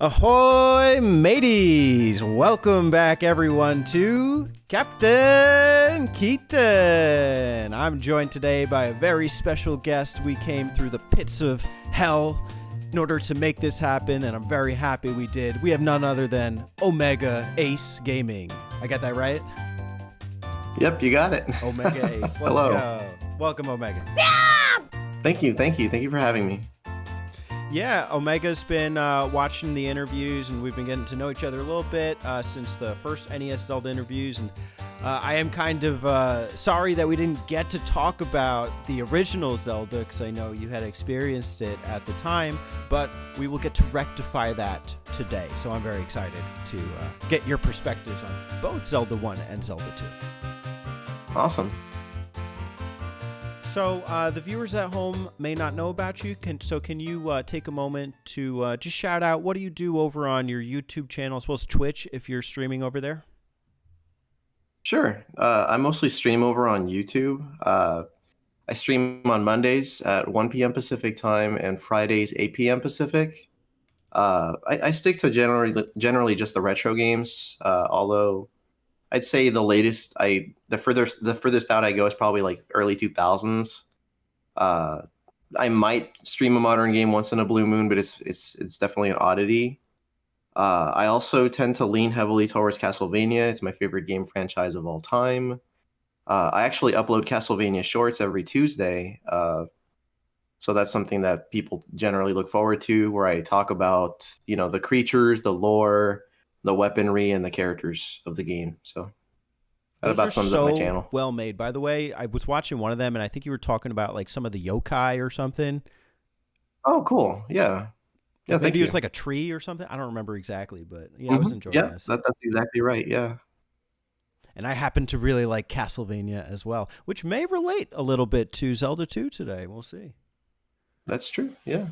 Ahoy, mateys! Welcome back, everyone, to Captain Keaton. I'm joined today by a very special guest. We came through the pits of hell in order to make this happen, and I'm very happy we did. We have none other than OmegaAceGaming. I got that right? Yep, you got it. OmegaAce. Let's Hello. go. Welcome, Omega. Thank you for having me. Yeah, Omega's been watching the interviews, and we've been getting to know each other a little bit since the first NES Zelda interviews. And I am kind of sorry that we didn't get to talk about the original Zelda, because I know you had experienced it at the time, but we will get to rectify that today. So I'm very excited to get your perspectives on both Zelda 1 and Zelda 2. Awesome. So the viewers at home may not know about you. Can you take a moment to just shout out what do you do over on your YouTube channel as well as Twitch if you're streaming over there? Sure. I mostly stream over on YouTube. I stream on Mondays at 1 p.m. Pacific time and Fridays 8 p.m. Pacific. I stick to generally just the retro games. Although I'd say the furthest out I go is probably like early 2000s. I might stream a modern game once in a blue moon, but it's definitely an oddity. I also tend to lean heavily towards Castlevania. It's my favorite game franchise of all time. I actually upload Castlevania shorts every Tuesday. So that's something that people generally look forward to, where I talk about, the creatures, the lore, the weaponry, and the characters of the game. So that about sums up my channel. Well made. By the way, I was watching one of them, and I think you were talking about like some of the yokai or something. Oh, cool. Yeah. Yeah, Maybe it was like a tree or something. I don't remember exactly, but yeah, I was enjoying this. Yeah, that's exactly right. Yeah. And I happen to really like Castlevania as well, which may relate a little bit to Zelda 2 today. We'll see. That's true. Yeah.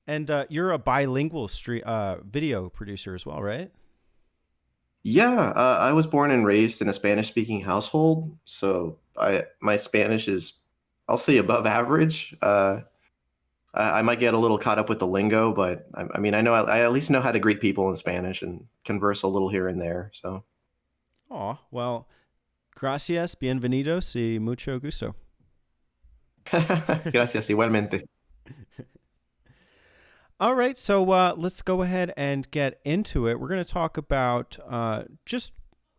And you're a bilingual video producer as well, right? Yeah, I was born and raised in a Spanish-speaking household, so my Spanish is, I'll say, above average. I might get a little caught up with the lingo, but I mean, I at least know how to greet people in Spanish and converse a little here and there. So. Oh, well, gracias, bienvenidos y mucho gusto. Gracias, igualmente. All right, so let's go ahead and get into it. We're going to talk about just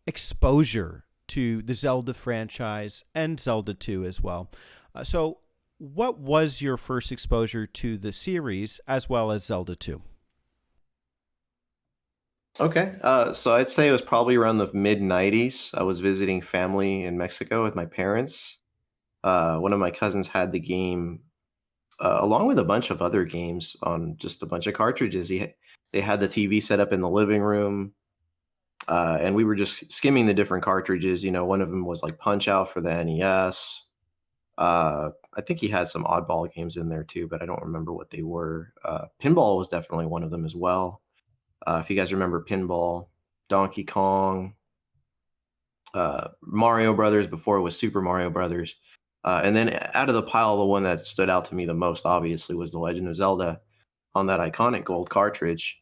exposure to the Zelda franchise and Zelda 2 as well. So what was your first exposure to the series as well as Zelda 2? Okay, so I'd say it was probably around the mid-90s. I was visiting family in Mexico with my parents. One of my cousins had the game along with a bunch of other games on just a bunch of cartridges. They had the TV set up in the living room, and we were just skimming the different cartridges. One of them was like Punch-Out for the NES. I think he had some oddball games in there too, but I don't remember what they were. Pinball was definitely one of them as well. If you guys remember Pinball, Donkey Kong, Mario Brothers before it was Super Mario Brothers. And then out of the pile, the one that stood out to me the most, obviously, was The Legend of Zelda on that iconic gold cartridge.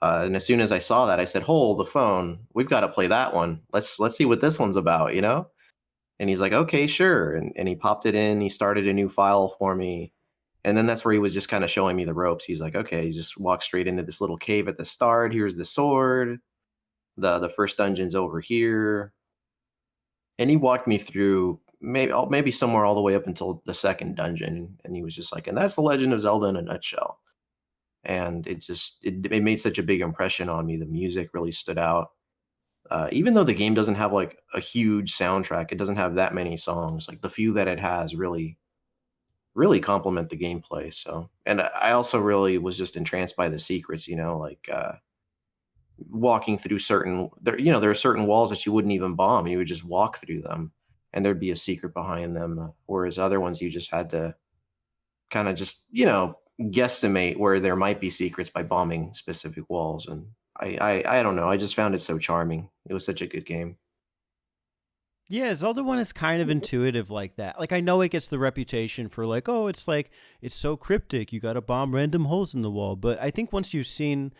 And as soon as I saw that, I said, "Hold the phone. We've got to play that one. Let's see what this one's about, And he's like, "Okay, sure." And he popped it in. He started a new file for me. And then that's where he was just kind of showing me the ropes. He's like, "Okay, you just walk straight into this little cave at the start. Here's the sword. The first dungeon's over here." And he walked me through maybe somewhere all the way up until the second dungeon, and he was just like, "And that's the Legend of Zelda in a nutshell." And it made such a big impression on me. The music really stood out, even though the game doesn't have like a huge soundtrack. It doesn't have that many songs. Like the few that it has really complement the gameplay. So, and I also really was just entranced by the secrets. Like walking through there are certain walls that you wouldn't even bomb. You would just walk through them, and there'd be a secret behind them. Whereas other ones, you just had to kind of just, guesstimate where there might be secrets by bombing specific walls. And I don't know. I just found it so charming. It was such a good game. Yeah, Zelda 1 is kind of intuitive like that. Like I know it gets the reputation for like, oh, it's like it's so cryptic, you got to bomb random holes in the wall, but I think once you've seen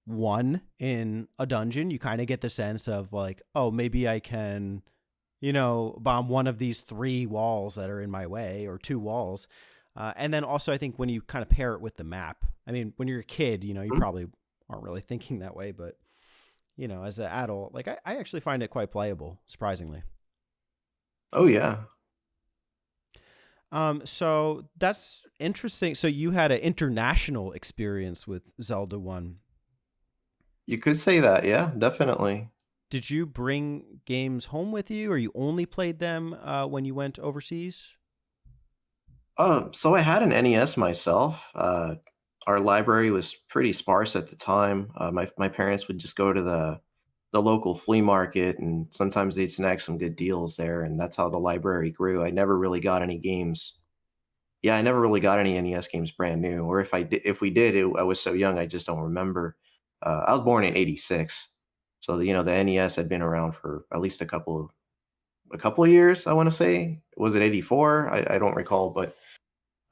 one in a dungeon, you kind of get the sense of like, oh, maybe I can, bomb one of these three walls that are in my way or two walls. And then also, I think when you kind of pair it with the map, I mean, when you're a kid, you Mhm. probably aren't really thinking that way, but, as an adult, like I actually find it quite playable, surprisingly. Oh yeah. So that's interesting. So you had an international experience with Zelda 1. You could say that, yeah, definitely. Did you bring games home with you, or you only played them when you went overseas? So I had an NES myself. Our library was pretty sparse at the time. My parents would just go to the local flea market, and sometimes they'd snag some good deals there, and that's how the library grew. I never really got any games. Yeah, I never really got any NES games brand new, or if we did, I was so young I just don't remember. I was born in '86, so the NES had been around for at least a couple of years. I want to say, was it '84? I don't recall, but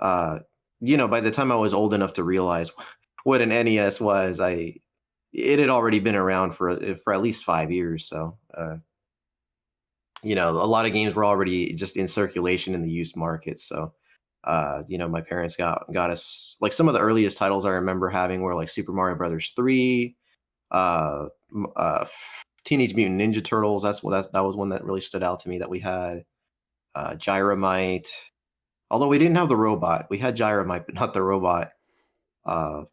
uh, by the time I was old enough to realize what an NES was, it had already been around for at least 5 years. So, a lot of games were already just in circulation in the used market. So, my parents got us like some of the earliest titles I remember having were like Super Mario Brothers 3, uh, Teenage Mutant Ninja Turtles. That was one that really stood out to me that we had. Gyromite. Although we didn't have the robot, we had Gyromite, but not the robot. Uh,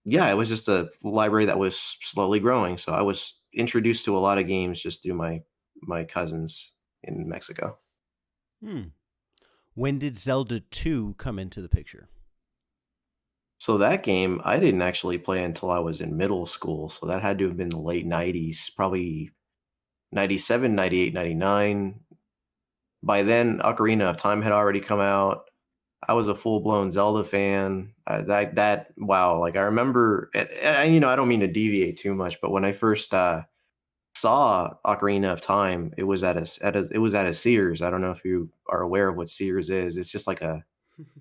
yeah, it was just a library that was slowly growing. So I was introduced to a lot of games just through my cousins in Mexico. Hmm. When did Zelda 2 come into the picture? So that game I didn't actually play until I was in middle school. So that had to have been the late 90s, probably 97, 98, 99. By then, Ocarina of Time had already come out. I was a full blown Zelda fan. That wow, like I remember, and I don't mean to deviate too much, but when I first saw Ocarina of Time, it was at a Sears. I don't know if you are aware of what Sears is. It's just like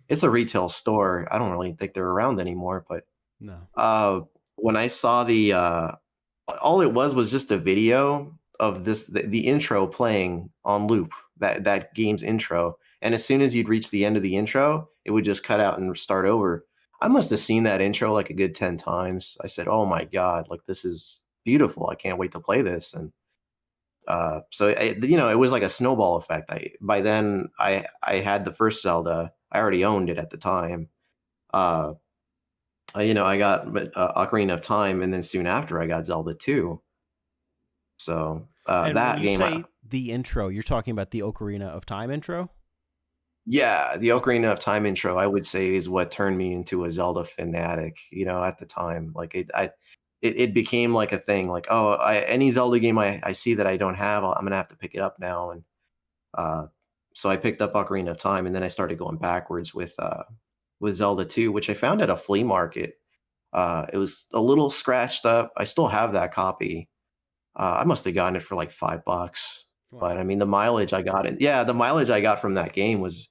it's a retail store. I don't really think they're around anymore, but No. uh, when I saw all it was just a video of the intro playing on loop, that game's intro, and as soon as you'd reach the end of the intro, it would just cut out and start over. I must have seen that intro like a good 10 times. I said, "Oh my god, like this is beautiful. I can't wait to play this." And so it was like a snowball effect. By then I had the first Zelda. I already owned it at the time. Uh, I got Ocarina of Time, and then soon after I got Zelda 2. So And when that you game, say the intro, you're talking about the Ocarina of Time intro? yeah, the Okay. Ocarina of Time intro, I would say, is what turned me into a Zelda fanatic. At the time, like it became like a thing. Like, oh, any Zelda game I see that I don't have, I'm gonna have to pick it up now. And uh, so I picked up Ocarina of Time, and then I started going backwards with Zelda 2, which I found at a flea market. It was a little scratched up. I still have that copy. I must have gotten it for like $5, but I Wow. mean the mileage I got from that game was,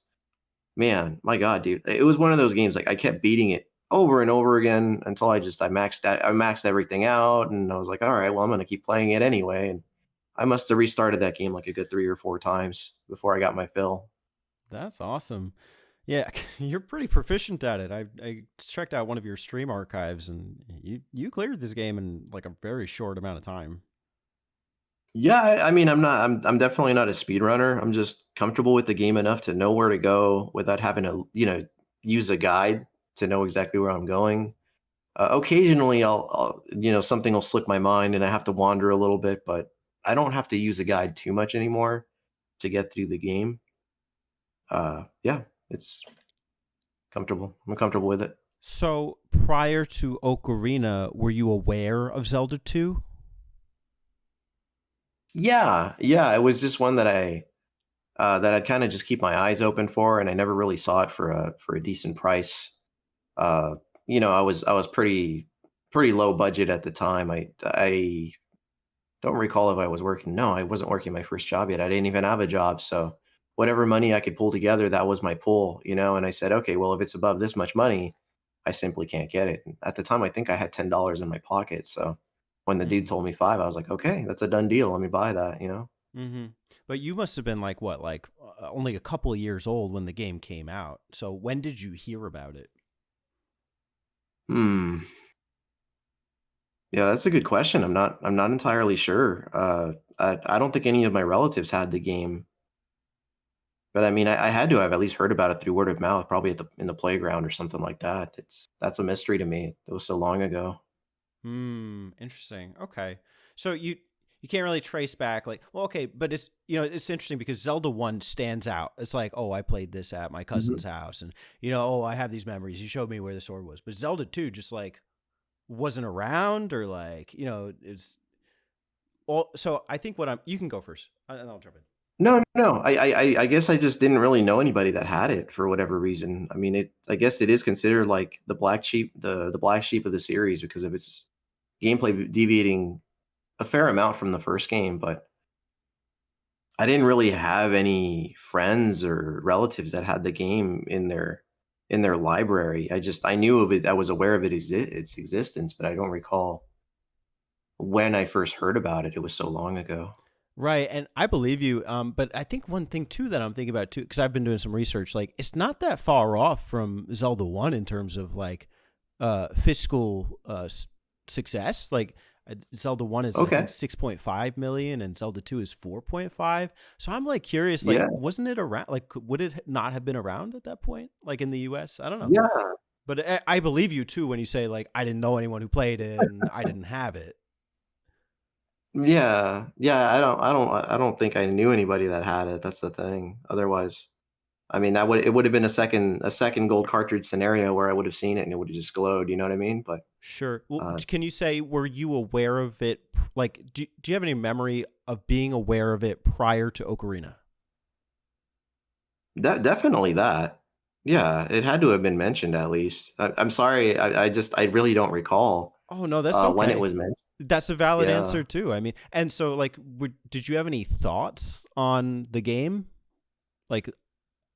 man, my god, dude, it was one of those games like I kept beating it over and over again until I maxed everything out, and I was like, all right, well I'm gonna keep playing it anyway, and I must have restarted that game like a good 3 or 4 times before I got my fill. That's awesome. Yeah, you're pretty proficient at it. I checked out one of your stream archives, and you cleared this game in like a very short amount of time. Yeah, I mean, I'm definitely not a speedrunner. I'm just comfortable with the game enough to know where to go without having to, use a guide to know exactly where I'm going. Occasionally, something will slip my mind and I have to wander a little bit, but I don't have to use a guide too much anymore to get through the game. Yeah, it's comfortable. I'm comfortable with it. So prior to Ocarina, were you aware of Zelda 2? Yeah, yeah, it was just one that I'd kind of just keep my eyes open for, and I never really saw it for a decent price. Uh, I was pretty low budget at the time. I don't recall if I was working. No, I wasn't working my first job yet. I didn't even have a job. So whatever money I could pull together, that was my pull, you know? And I said, okay, well, if it's above this much money, I simply can't get it. And at the time, I think I had $10 in my pocket. So when the dude Mm. told me five, I was like, okay, that's a done deal. Let me buy that, you know? Mm-hmm. But you must have been like what, like only a couple of years old when the game came out. So when did you hear about it? Hmm. Yeah, that's a good question. I'm not entirely sure. I don't think any of my relatives had the game. But I mean, I had to have at least heard about it through word of mouth, probably at the in the playground or something like that. That's a mystery to me. It was so long ago. Hmm. Interesting. Okay. So you can't really trace back like, well, okay, but it's, it's interesting because Zelda 1 stands out. It's like, oh, I played this at my Mhm. cousin's house, and oh, I have these memories. He showed me where the sword was. But Zelda 2 just like wasn't around, or like, it's all. So I think what I'm you can go first and I'll jump in. No, no. I guess I just didn't really know anybody that had it for whatever reason. I mean, I guess it is considered like the black sheep, the black sheep of the series because of its gameplay deviating a fair amount from the first game. But I didn't really have any friends or relatives that had the game in their library. I knew of it. I was aware of its existence, but I don't recall when I first heard about it. It was so long ago. Right, and I believe you. But I think one thing too that I'm thinking about too, because I've been doing some research, like it's not that far off from Zelda 1 in terms of like fiscal success. Like Zelda 1 is I think Okay. 6.5 million, and Zelda 2 is 4.5. So I'm like curious, like Yeah. wasn't it around? Like would it not have been around at that point? Like in the U.S. I don't know, Yeah. but I believe you too when you say like I didn't know anyone who played it and I didn't have it. Yeah. Yeah. I don't think I knew anybody that had it. That's the thing. Otherwise, I mean, it would have been a second gold cartridge scenario where I would have seen it and it would have just glowed. You know what I mean? But Sure. Well, uh, can you say, were you aware of it? Like, do you have any memory of being aware of it prior to Ocarina? definitely that. Yeah, it had to have been mentioned at least. I'm sorry. I really don't recall Oh, no, that's when it okay. was mentioned. That's a valid Yeah. answer too. I mean, and so like, did you have any thoughts on the game? Like,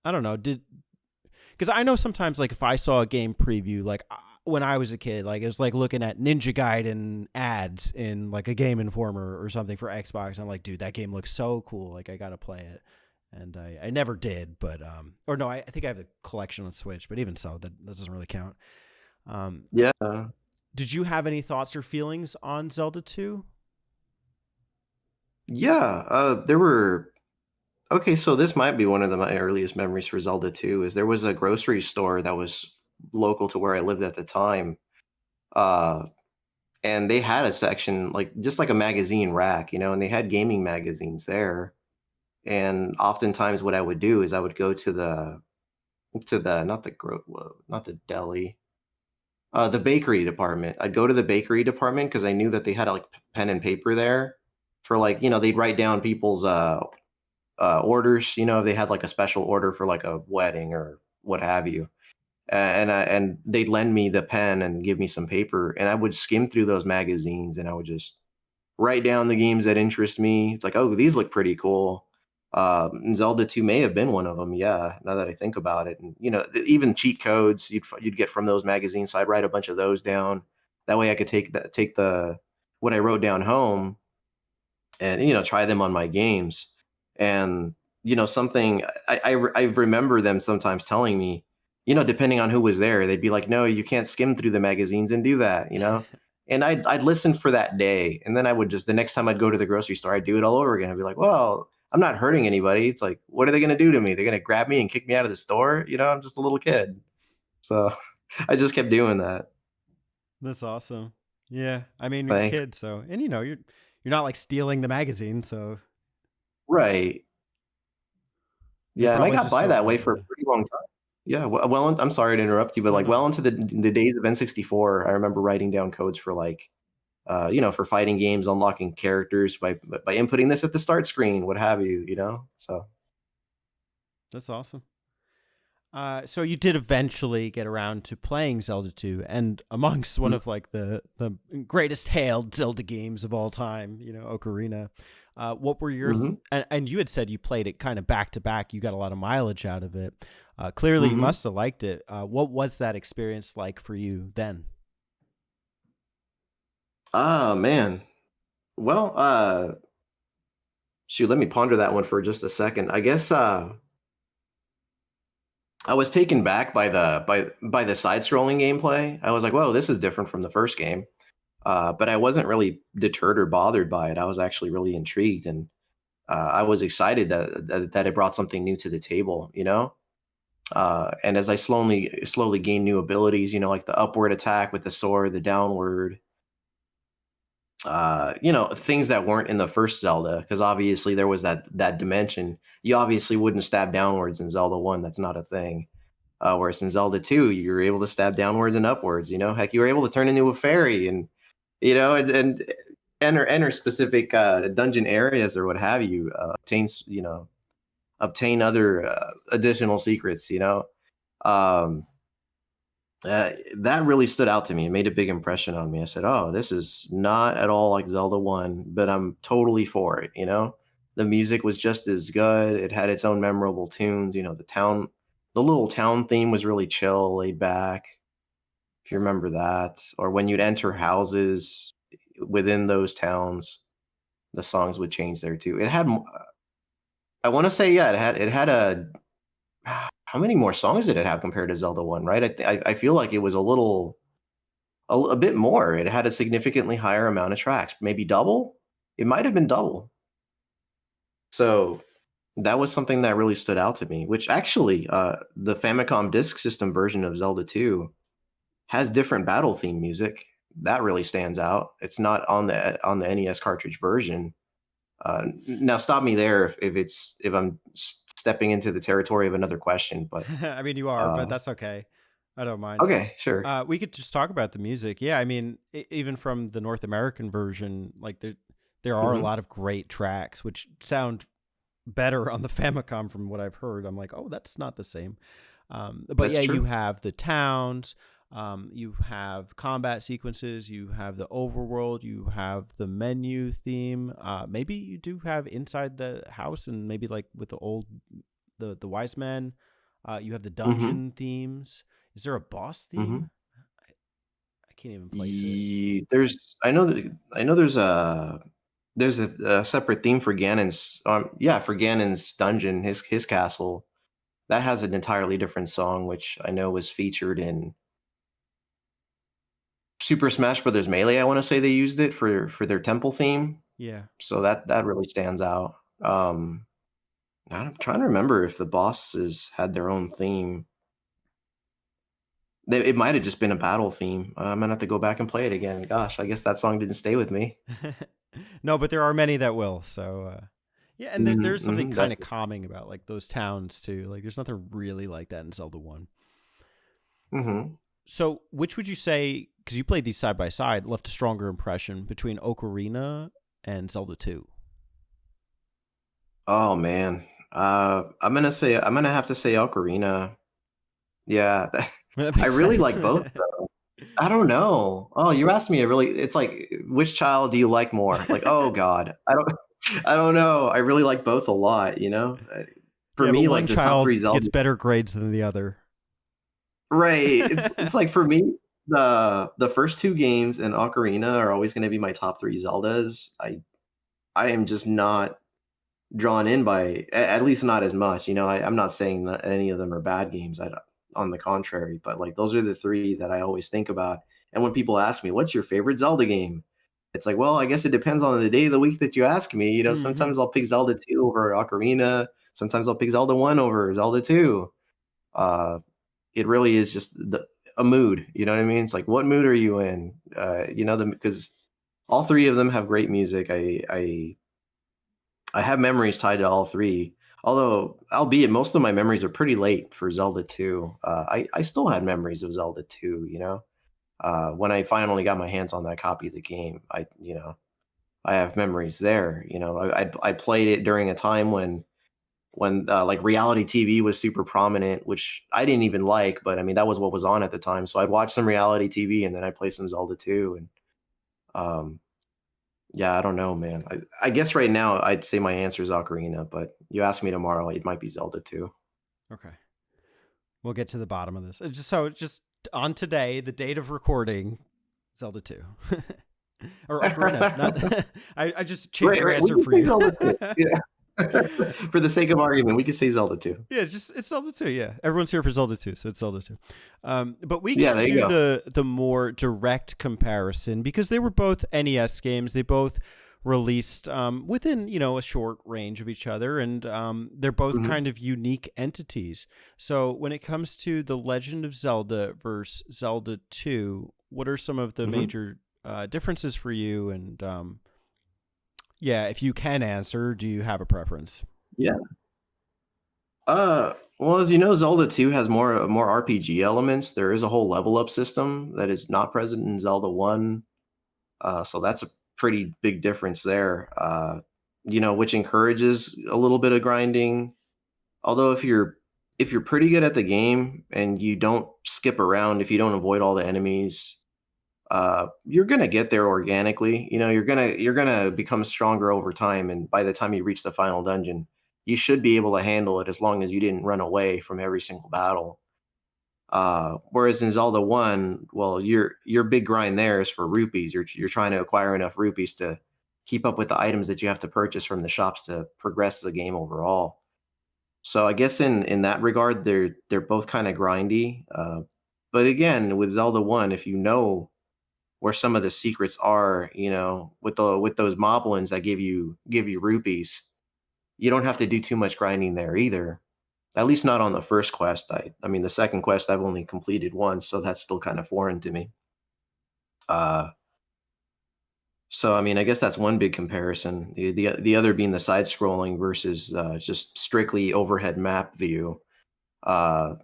I don't know, because I know sometimes like if I saw a game preview, like when I was a kid, like it was like looking at Ninja Gaiden ads in like a Game Informer or something for Xbox. I'm like, dude, that game looks so cool. Like I gotta play it, and I never did, but or no, I think I have the collection on Switch, but even so, that doesn't really count. Um, Yeah. did you have any thoughts or feelings on Zelda 2? Yeah. There were okay. So this might be one of my earliest memories for Zelda 2. Is there was a grocery store that was local to where I lived at the time. Uh, and they had a section like just like a magazine rack, you know, and they had gaming magazines there. And oftentimes, what I would do is I would go to the not the deli, the bakery department. I'd go to the bakery department because I knew that they had like pen and paper there for like they'd write down people's orders. You know, if they had like a special order for like a wedding or what have you. And they'd lend me the pen and give me some paper, and I would skim through those magazines, and I would just write down the games that interest me. It's like, oh, these look pretty cool. Zelda 2 may have been one of them. Yeah, now that I think about it, and even cheat codes you'd get from those magazines. So I'd write a bunch of those down. That way, I could take the what I wrote down home and try them on my games. And something I remember them sometimes telling me, depending on who was there, they'd be like, no, you can't skim through the magazines and do that. And I'd listen for that day, and then I would just the next time I'd go to the grocery store, I'd do it all over again. I'd be like, well, I'm not hurting anybody. It's like, what are they going to do to me? They're going to grab me and kick me out of the store. I'm just a little kid. So I just kept doing that. That's awesome. Yeah, I mean, you're a Thanks. kid, so and you're not like stealing the magazine, so Right. they Yeah, and I probably got just by felt that way like for a pretty long time. Yeah, I'm sorry to interrupt you, but no, like no. well into the days of N64, I remember writing down codes for like, for fighting games, unlocking characters by inputting this at the start screen, what have you. So That's awesome. So you did eventually get around to playing Zelda 2, and amongst one Mm, of like the greatest hailed Zelda games of all time, Ocarina. What were your mhm, and you had said you played it kind of back to back. You got a lot of mileage out of it. Clearly, you mhm. must have liked it. What was that experience like for you then? Ah, man. Well, shoot, let me ponder that one for just a second. I guess I was taken back by the side-scrolling gameplay. I was like, "Whoa, this is different from the first game." But I wasn't really deterred or bothered by it. I was actually really intrigued, and I was excited that it brought something new to the table. And as I slowly gained new abilities, like the upward attack with the sword, the downward, things that weren't in the first Zelda, because obviously there was that dimension. You obviously wouldn't stab downwards in Zelda 1. That's not a thing. Whereas in Zelda 2, you were able to stab downwards and upwards. Heck, you were able to turn into a fairy, and enter specific dungeon areas or what have you. Obtain other additional secrets. Um, that really stood out to me. It made a big impression on me. I said, "Oh, this is not at all like Zelda 1, but I'm totally for it." The music was just as good. It had its own memorable tunes. The little town theme was really chill, laid back, if you remember that. Or when you'd enter houses within those towns, the songs would change there too. I want to say, yeah, it had a how many more songs did it have compared to Zelda 1, right? I feel like it was a bit more. It had a significantly higher amount of tracks, maybe double. It might have been double. So that was something that really stood out to me. Which actually, the Famicom Disk System version of Zelda 2 has different battle theme music. That really stands out. It's not on the NES cartridge version. Now, stop me there if I'm stepping into the territory of another question. But I mean, you are, but uh, that's okay. I don't mind. okay, sure. We could just talk about the music. Yeah, I mean, even from the North American version, like there are a Hmm. lot of great tracks which sound better on the Famicom from what I've heard. I'm like, oh, that's not the same. But That's yeah, you true. have the towns, you have combat sequences, you have the overworld, you have the menu theme. Maybe you do have inside the house, and maybe like with the wise men, you have the Hmm. dungeon themes. Is there a boss Hmm. theme? I can't even place it. I know there's a separate theme for for Ganon's dungeon, his castle. That has an entirely different song, which I know was featured in Super Smash Brothers Melee. I want to say they used it for their temple theme, Yeah. so that really stands out. I'm trying to remember if the bosses had their own theme. It might have just been a battle theme. I'm gonna have to go back and play it again. Gosh, I guess that song didn't stay with me. No, but there are many that will. So yeah, and Hmm. there's something Hmm. kind of calming about like those towns too. Like there's nothing really like that in Zelda 1. Hmm. So which would you say, because you played these side by side, left a stronger impression between Ocarina and Zelda 2? Oh man, I'm gonna have to say Ocarina. Yeah, That I makes really sense. like both. I don't know. Oh, you asked me a really. It's like which child do you like more? Like, oh God, I don't know. I really like both a lot. For Yeah, but me, one like the top three child gets Zelda. better grades than the other. Right. It's like for me, the first two games and Ocarina are always going to be my top three Zeldas. I am just not drawn in by at least not as much. I'm not saying that any of them are bad games. On the contrary, but like those are the three that I always think about. And when people ask me, "What's your favorite Zelda game?" It's like, well, I guess it depends on the day of the week that you ask me. Hmm. Sometimes I'll pick Zelda 2 over Ocarina. Sometimes I'll pick Zelda 1 over Zelda 2. Uh, it really is just a mood. You know what I mean? It's like, what mood are you in? Because all three of them have great music. I have memories tied to all three. Although, albeit most of my memories are pretty late for Zelda 2. I still had memories of Zelda 2, when I finally got my hands on that copy of the game. I have memories there. I played it during a time when like reality TV was super prominent, which I didn't even like, but I mean that was what was on at the time. So I'd watch some reality TV and then I'd play some Zelda 2. And um, yeah, I don't know, man. I guess right now I'd say my answer is Ocarina, but you ask me tomorrow, it might be Zelda 2. Okay. We'll get to the bottom of this. Just on today, the date of recording, Zelda 2. Or Ocarina. Not I just changed your Right. We answer can for say you. Zelda 2. Yeah. For the sake of argument, we could say Zelda 2. Yeah, it's Zelda 2. Yeah, everyone's here for Zelda 2, so it's Zelda 2. But we Yeah, can there you do go. the more direct comparison because they were both NES games. They both released within a short range of each other, and they're both Mhm. kind of unique entities. So when it comes to the Legend of Zelda versus Zelda 2, what are some of the Mhm. major differences for you? And yeah, if you can answer, do you have a preference? Yeah. Well, as you know, Zelda 2 has more RPG elements. There is a whole level up system that is not present in Zelda 1. So that's a pretty big difference there. Which encourages a little bit of grinding. Although if you're pretty good at the game and you don't skip around, if you don't avoid all the enemies, you're gonna get there organically. You're gonna become stronger over time, and by the time you reach the final dungeon, you should be able to handle it as long as you didn't run away from every single battle. Whereas in Zelda 1, well, your big grind there is for rupees. You're trying to acquire enough rupees to keep up with the items that you have to purchase from the shops to progress the game overall. So I guess in that regard, they're both kind of grindy. But again, with Zelda 1, if you know where some of the secrets are, with those moblins that give you rupees, you don't have to do too much grinding there either. At least not on the first quest. I mean the second quest I've only completed once, so that's still kind of foreign to me. Uh so I mean I guess that's one big comparison. The other being the side scrolling versus just strictly overhead map view. Uh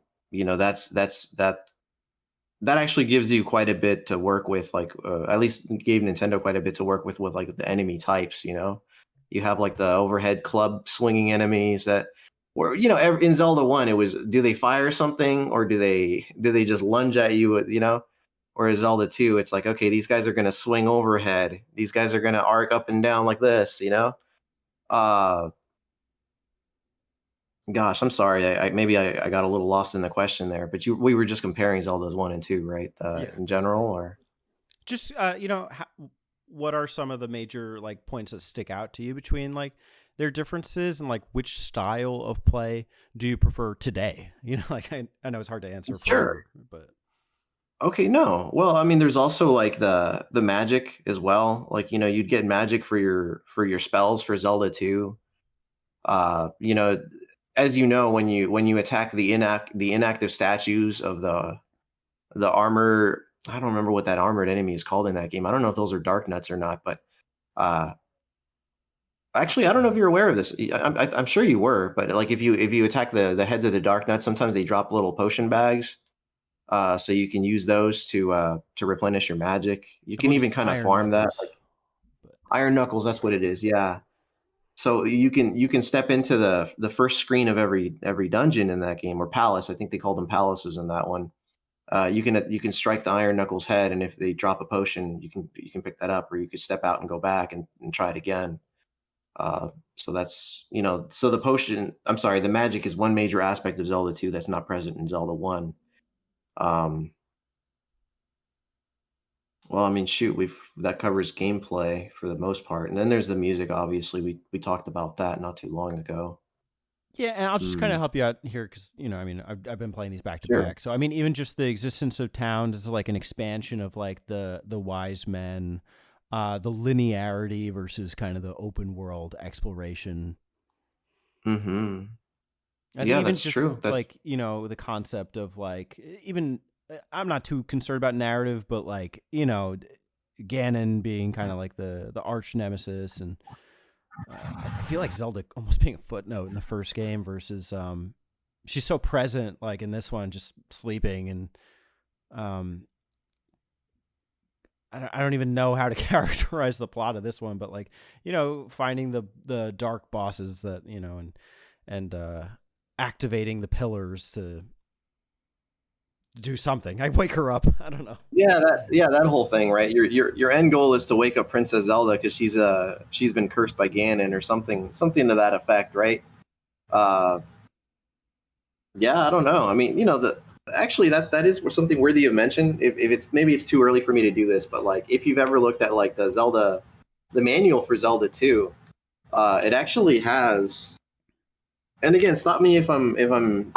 that actually gives you quite a bit to work with, like at least gave Nintendo quite a bit to work with like the enemy types. You have like the overhead club swinging enemies that were in Zelda 1 it was, do they fire something or do they just lunge at you with. Whereas Zelda 2 it's like, okay, these guys are going to swing overhead, these guys are going to arc up and down like this. uh Gosh, I'm sorry. Maybe I got a little lost in the question there, but we were just comparing Zeldas 1 and 2, right? Yeah, In basically. general, or Just what are some of the major like points that stick out to you between like their differences and like which style of play do you prefer today? Like I know it's hard to answer sure. forever, but Okay, no. Well, I mean, there's also like the magic as well. Like, you'd get magic for your spells for Zelda 2. Uh, you know, as you know, when you attack the inactive statues of the armor, I don't remember what that armored enemy is called in that game. I don't know if those are dark nuts or not, but uh actually, I don't know if you're aware of this. I'm sure you were, but like if you attack the heads of the dark nuts, sometimes they drop little potion bags. So you can use those to replenish your magic. You I can believe even it's kind of Iron farm that. Like Knuckles. But Iron Knuckles, that's what it is. Yeah. So you can step into the first screen of every dungeon in that game, or palace. I think they called them palaces in that one. You can strike the Iron Knuckles head, and if they drop a potion, you can pick that up, or you could step out and go back and try it again. So so the potion. I'm sorry, the magic is one major aspect of Zelda 2 that's not present in Zelda 1. Um, well, I mean, shoot, that covers gameplay for the most part, and then there's the music. Obviously, we talked about that not too long ago. yeah, and I'll just kind of Mm, help you out here because I mean, I've been playing these back to sure. back. So I mean, even just the existence of towns is like an expansion of like the wise men, the linearity versus kind of the open world exploration. Hmm. And Yeah, even that's just true. That's like, the concept of like, even I'm not too concerned about narrative, but like, Ganon being kind of like the arch nemesis. And I feel like Zelda almost being a footnote in the first game versus, she's so present, like in this one, just sleeping. And, um, I don't even know how to characterize the plot of this one, but like, finding the dark bosses that, and and activating the pillars to do something. I wake her up. I don't know. Yeah, that whole thing, right? Your end goal is to wake up Princess Zelda because she's been cursed by Ganon or something to that effect, right? Yeah, I don't know. I mean, actually that is something worthy of mention. If it's maybe it's too early for me to do this, but like if you've ever looked at like the manual for Zelda 2, it actually has. And again, stop me if I'm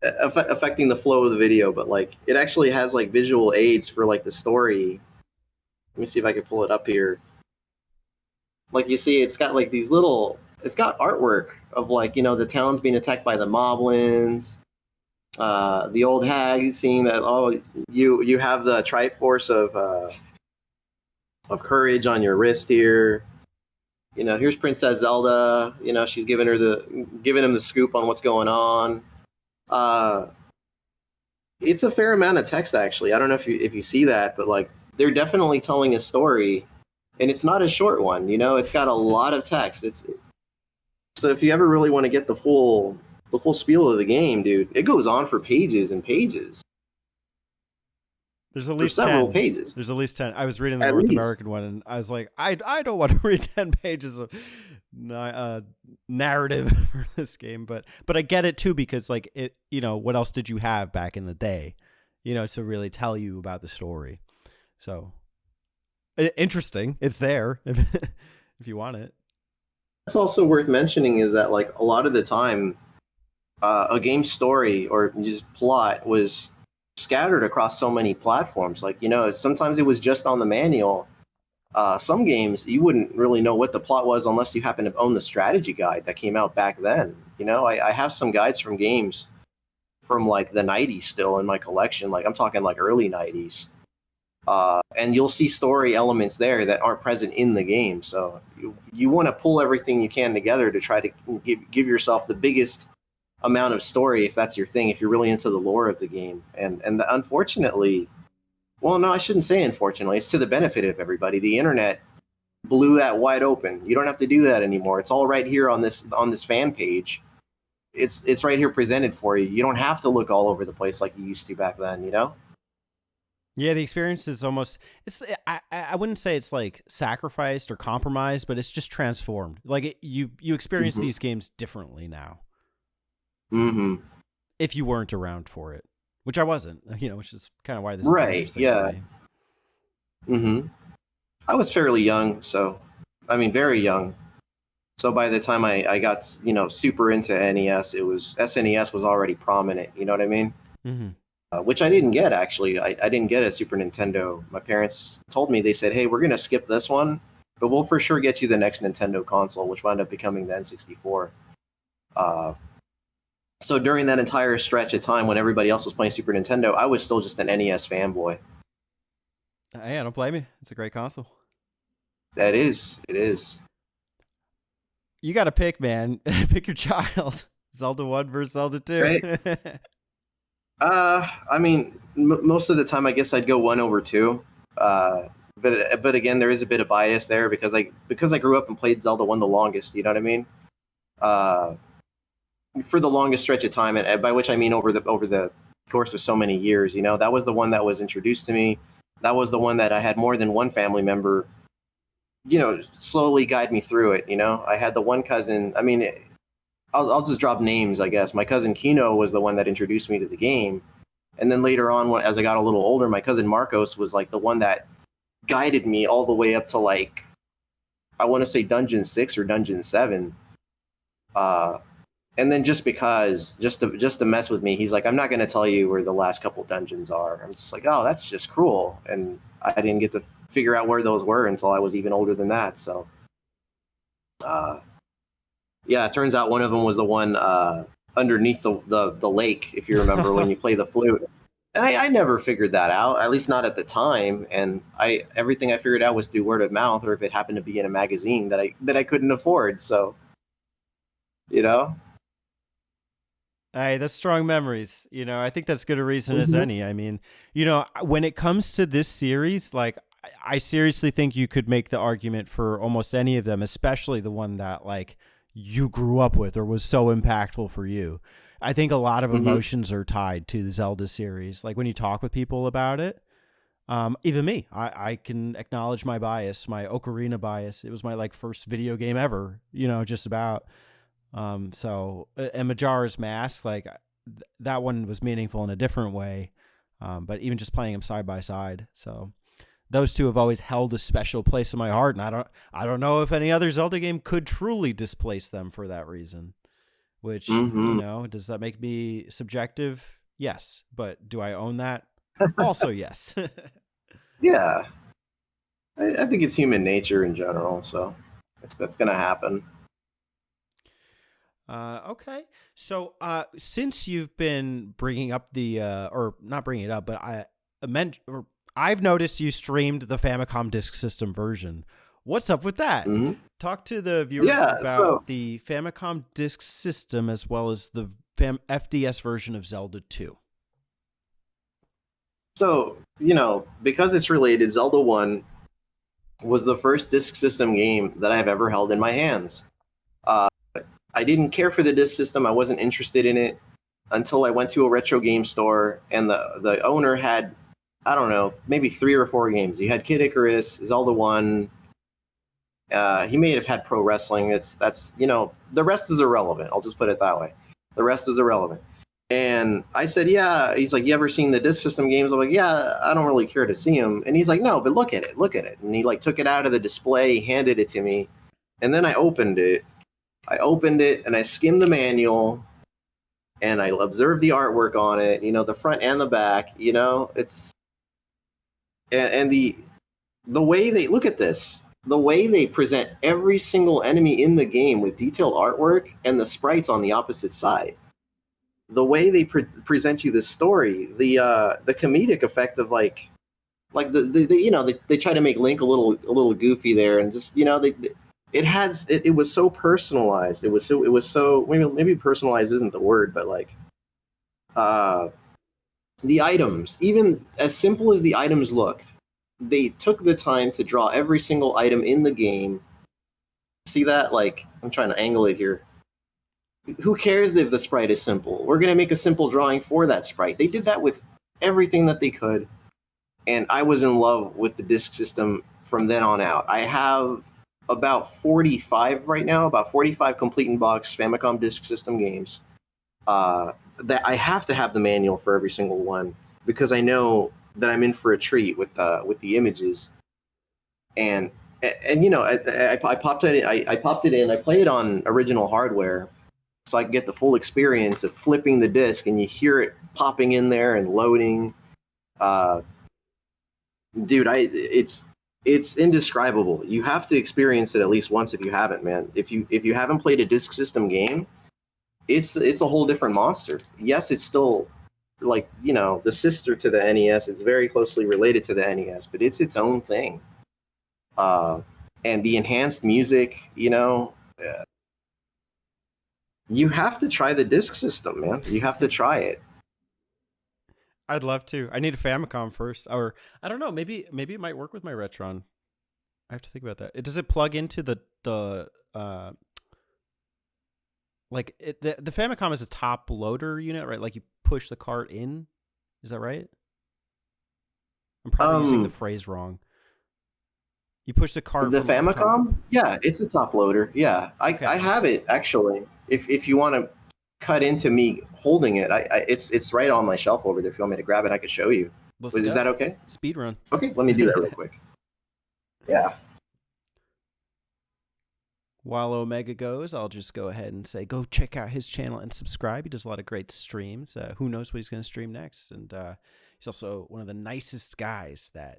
affecting the flow of the video, but like it actually has like visual aids for like the story. Let me see if I can pull it up here. Like you see, it's got like it's got artwork of like the town's being attacked by the moblins. The old hag seeing that you have the Triforce of courage on your wrist here. Here's Princess Zelda. She's giving him the scoop on what's going on. It's a fair amount of text actually. I don't know if you see that, but like they're definitely telling a story, and it's not a short one. It's got a lot of text. So if you ever really want to get the full spiel of the game, dude, it goes on for pages and pages. There's at least several 10. pages. There's at least 10. I was reading the North American one, and I was like, I don't want to read 10 pages of narrative for this game, but I get it too, because like it, what else did you have back in the day, to really tell you about the story? So interesting. It's there if you want it. That's also worth mentioning is that like a lot of the time, a game's story or just plot was scattered across so many platforms. Like, sometimes it was just on the manual. Some games you wouldn't really know what the plot was unless you happen to own the strategy guide that came out back then. I have some guides from games from like the 90s still in my collection. Like I'm talking like early 90s. And you'll see story elements there that aren't present in the game. So you want to pull everything you can together to try to give yourself the biggest amount of story, if that's your thing, if you're really into the lore of the game. And unfortunately, well, no, I shouldn't say unfortunately, it's to the benefit of everybody. The internet blew that wide open. You don't have to do that anymore. It's all right here on this fan page. It's right here presented for you. You don't have to look all over the place like you used to back then, Yeah, the experience is almost, I wouldn't say it's like sacrificed or compromised, but it's just transformed. Like you experience these games differently now. Mm-hmm. If you weren't around for it, which I wasn't, which is kind of why this right, is interesting yeah. to me. Mm-hmm. I was fairly young, very young. So by the time I got, super into NES, SNES was already prominent, you know what I mean? Mm-hmm. Which I didn't get, actually. I didn't get a Super Nintendo. My parents told me, they said, hey, we're going to skip this one, but we'll for sure get you the next Nintendo console, which wound up becoming the N64. So during that entire stretch of time when everybody else was playing Super Nintendo, I was still just an NES fanboy. Hey, I don't blame you. It's a great console. It is. You got to pick, man. Pick your child. Zelda 1 versus Zelda 2. Right? Most of the time, I guess I'd go 1 over 2. But again, there is a bit of bias there because I grew up and played Zelda 1 the longest. You know what I mean? For the longest stretch of time, and by which I mean over the course of so many years. That was the one that was introduced to me. That was the one that I had more than one family member, slowly guide me through it. I had the one cousin. I mean, I'll just drop names, I guess. My cousin Kino was the one that introduced me to the game. And then later on, as I got a little older, my cousin Marcos was like the one that guided me all the way up to like, I want to say Dungeon 6 or Dungeon 7. And then just to mess with me, he's like, I'm not going to tell you where the last couple dungeons are. I'm just like, oh, that's just cruel. And I didn't get to figure out where those were until I was even older than that. So, yeah, it turns out one of them was the one underneath the lake, if you remember, when you play the flute. And I never figured that out, at least not at the time. And everything I figured out was through word of mouth, or if it happened to be in a magazine that I couldn't afford. So, Hey, that's strong memories. I think that's good a reason as any. I mean, when it comes to this series, like I seriously think you could make the argument for almost any of them, especially the one that like you grew up with or was so impactful for you. I think a lot of Mm-hmm. emotions are tied to the Zelda series. Like when you talk with people about it, even me, I can acknowledge my bias, my Ocarina bias. It was my like first video game ever, just about. And Majora's Mask, like that one was meaningful in a different way. But even just playing them side by side, so those two have always held a special place in my heart, and I don't know if any other Zelda game could truly displace them for that reason. Which, Mm-hmm. does that make me subjective? Yes, but do I own that? Also, yes. Yeah, I think it's human nature in general, so that's gonna happen. Okay. So, since you've been bringing up or not bringing it up, but I've noticed you streamed the Famicom Disk System version. What's up with that? Mm-hmm. Talk to the viewers Yeah, so about the Famicom Disk System as well as the FDS version of Zelda 2. so because it's related, Zelda 1 was the first disk system game that I've ever held in my hands. Uh, I didn't care for the disk system. I wasn't interested in it until I went to a retro game store, and the owner had, I don't know, maybe 3 or 4 games. He had Kid Icarus, Zelda 1. He may have had pro wrestling. That's the rest is irrelevant. I'll just put it that way. The rest is irrelevant. And I said, yeah. He's like, you ever seen the disc system games? I'm like, yeah, I don't really care to see them. And he's like, no, but look at it. And he like took it out of the display, handed it to me, and then I opened it. And I skimmed the manual, and I observed the artwork on it. The front and the back. It's and the way they look at this. The way they present every single enemy in the game with detailed artwork and the sprites on the opposite side, the way they present you this story, the comedic effect of like they try to make Link a little goofy there, and just it was so personalized. It was so maybe personalized isn't the word, but like the items, even as simple as the items looked, they took the time to draw every single item in the game. See that? Like, I'm trying to angle it here. Who cares if the sprite is simple? We're going to make a simple drawing for that sprite. They did that with everything that they could. And I was in love with the disk system from then on out. I have about 45 right now, about 45 complete in box Famicom Disk System games. That I have to have the manual for every single one because I know that I'm in for a treat with the images. And I popped it. I popped it in. I play it on original hardware, so I can get the full experience of flipping the disc, and you hear it popping in there and loading. Dude, it's indescribable. You have to experience it at least once if you haven't, man. If you haven't played a disk system game, it's a whole different monster. Yes, it's still like the sister to the NES. It's very closely related to the NES, but it's its own thing. And the enhanced music, you have to try the disc system, man. You have to try it. I'd love to. I need a Famicom first, or I don't know. Maybe it might work with my Retron. I have to think about that. Does it plug into the the Famicom is a top loader unit, right? Like you push the cart in. Is that right? I'm probably using the phrase wrong. You push the cart. The Famicom? Yeah, it's a top loader. Yeah, Okay. I have it actually. If you want to cut into me holding it, it's right on my shelf over there. If you want me to grab it, I could show you. Is that okay? Speed run. Okay, let me do that real quick. Yeah. While Omega goes, I'll just go ahead and say, go check out his channel and subscribe. He does a lot of great streams. Who knows what he's going to stream next? And he's also one of the nicest guys that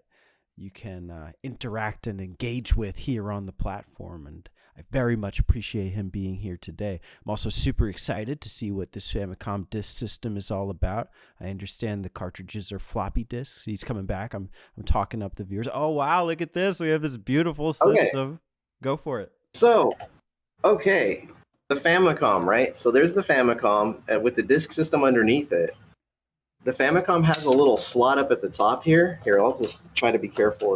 you can interact and engage with here on the platform. And I very much appreciate him being here today. I'm also super excited to see what this Famicom Disk System is all about. I understand the cartridges are floppy disks. He's coming back. I'm talking up the viewers. Oh, wow, look at this. We have this beautiful system. Okay. Go for it. So, okay, the Famicom, right? So there's the Famicom with the disk system underneath it. The Famicom has a little slot up at the top here. Here, I'll just try to be careful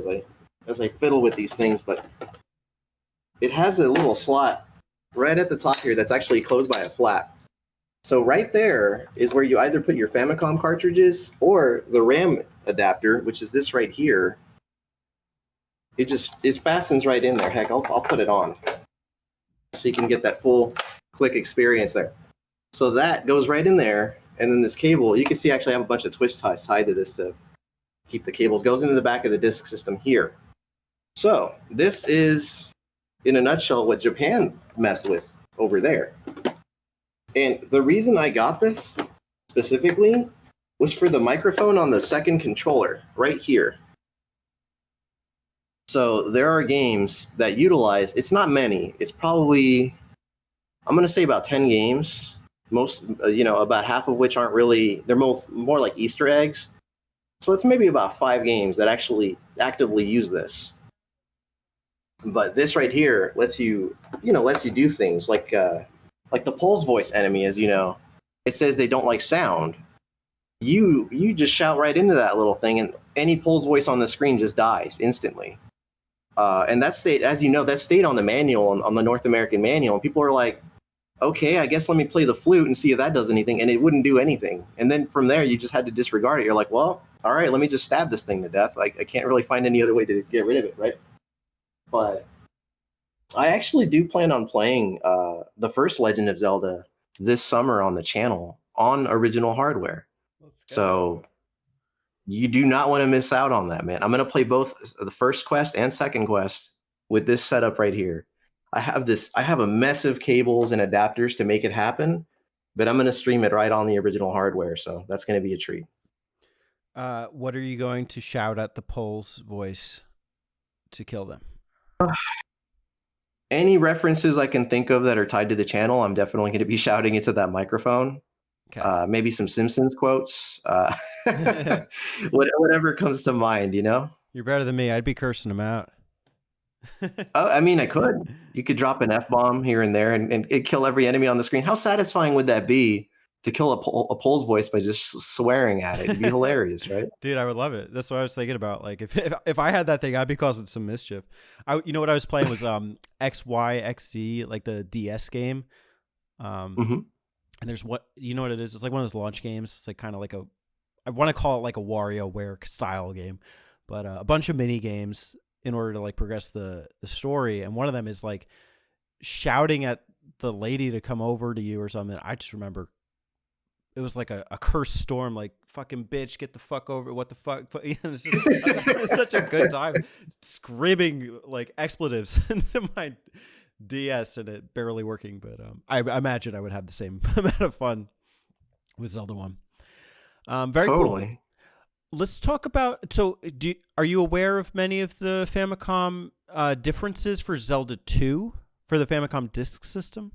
as I fiddle with these things, but it has a little slot right at the top here that's actually closed by a flap. So right there is where you either put your Famicom cartridges or the RAM adapter, which is this right here. It fastens right in there. Heck, I'll put it on so you can get that full click experience there. So that goes right in there, and then this cable, you can see actually I have a bunch of twist ties tied to this to keep the cables, goes into the back of the disk system here. So this is, in a nutshell, what Japan messed with over there. And the reason I got this specifically was for the microphone on the second controller right here. So there are games that utilize, it's not many, it's probably, I'm going to say about 10 games, most, about half of which aren't really, they're more like Easter eggs. So it's maybe about 5 games that actually actively use this. But this right here lets you do things like the pulse voice enemy, as you know, it says they don't like sound. You just shout right into that little thing, and any pulse voice on the screen just dies instantly. And that stayed, as you know, that stayed on the manual, on the North American manual, and people are like, okay, I guess let me play the flute and see if that does anything, and it wouldn't do anything. And then from there, you just had to disregard it. You're like, well, all right, let me just stab this thing to death. I can't really find any other way to get rid of it, right? But I actually do plan on playing the first Legend of Zelda this summer on the channel on original hardware. So you do not want to miss out on that, man. I'm going to play both the first quest and second quest with this setup right here. I have a mess of cables and adapters to make it happen, but I'm going to stream it right on the original hardware. So that's going to be a treat. What are you going to shout at the Pole's voice to kill them? Any references I can think of that are tied to the channel, I'm definitely going to be shouting into that microphone. Okay. Maybe some Simpsons quotes. Whatever comes to mind, you know? You're better than me. I'd be cursing them out. I mean, I could. You could drop an F-bomb here and there and it'd kill every enemy on the screen. How satisfying would that be to kill a Pole's voice by just swearing at it? It'd be hilarious, right? Dude, I would love it. That's what I was thinking about. Like, if I had that thing, I'd be causing some mischief. You know what I was playing was XYXZ, like the DS game. And there's what, you know what it is? It's like one of those launch games. It's like kind of like I want to call it like a WarioWare style game, but a bunch of mini games in order to like progress the story. And one of them is like shouting at the lady to come over to you or something. I just remember it was like a cursed storm, like, fucking bitch, get the fuck over, what the fuck. It's just such a good time screaming like expletives into my DS and it barely working, but I imagine I would have the same amount of fun with Zelda 1. Very totally cool. Let's talk about, so are you aware of many of the Famicom differences for Zelda 2 for the Famicom Disk System?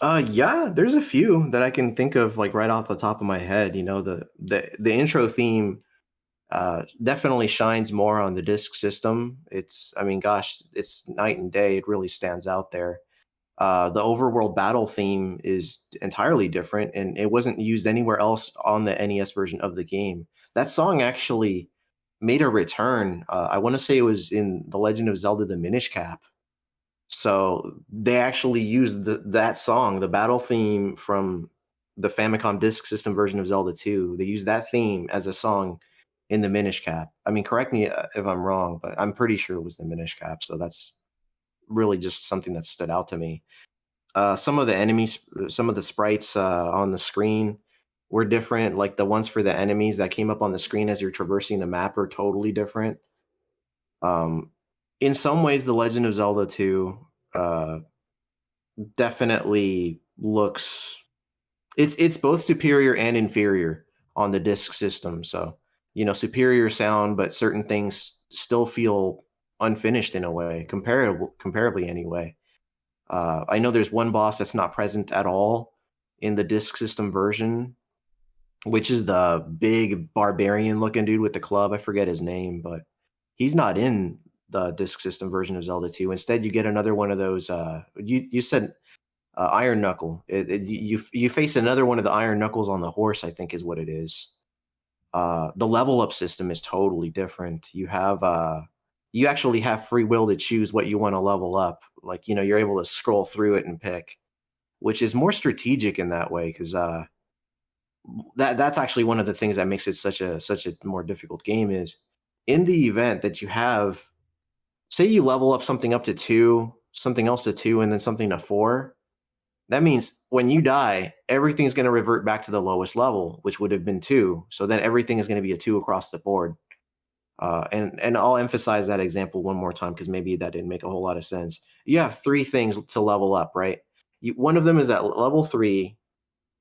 Yeah, there's a few that I can think of like right off the top of my head. You know, the intro theme definitely shines more on the disk system. It's night and day. It really stands out there. The overworld battle theme is entirely different, and it wasn't used anywhere else on the NES version of the game. That song actually made a return. I want to say it was in The Legend of Zelda: The Minish Cap. So they actually used that song, the battle theme from the Famicom Disk System version of Zelda 2. They used that theme as a song in the Minish Cap. I mean, correct me if I'm wrong, but I'm pretty sure it was the Minish Cap. So that's really just something that stood out to me. Some of the enemies, some of the sprites on the screen were different. Like the ones for the enemies that came up on the screen as you're traversing the map are totally different. In some ways, The Legend of Zelda 2 definitely looks, it's both superior and inferior on the disk system. So, you know, superior sound, but certain things still feel unfinished in a way, comparably anyway. I know there's one boss that's not present at all in the disk system version, which is the big barbarian looking dude with the club. I forget his name, but he's not in the disk system version of Zelda 2. Instead, you get another one of those. You said Iron Knuckle. You face another one of the Iron Knuckles on the horse, I think is what it is. The level up system is totally different. You have you actually have free will to choose what you want to level up. Like, you're able to scroll through it and pick, which is more strategic in that way, because that's actually one of the things that makes it such a more difficult game is in the event that you have, say you level up something up to 2, something else to 2, and then something to 4. That means when you die, everything's going to revert back to the lowest level, which would have been 2. So then everything is going to be a 2 across the board. And I'll emphasize that example one more time because maybe that didn't make a whole lot of sense. You have 3 things to level up, right? One of them is at level 3,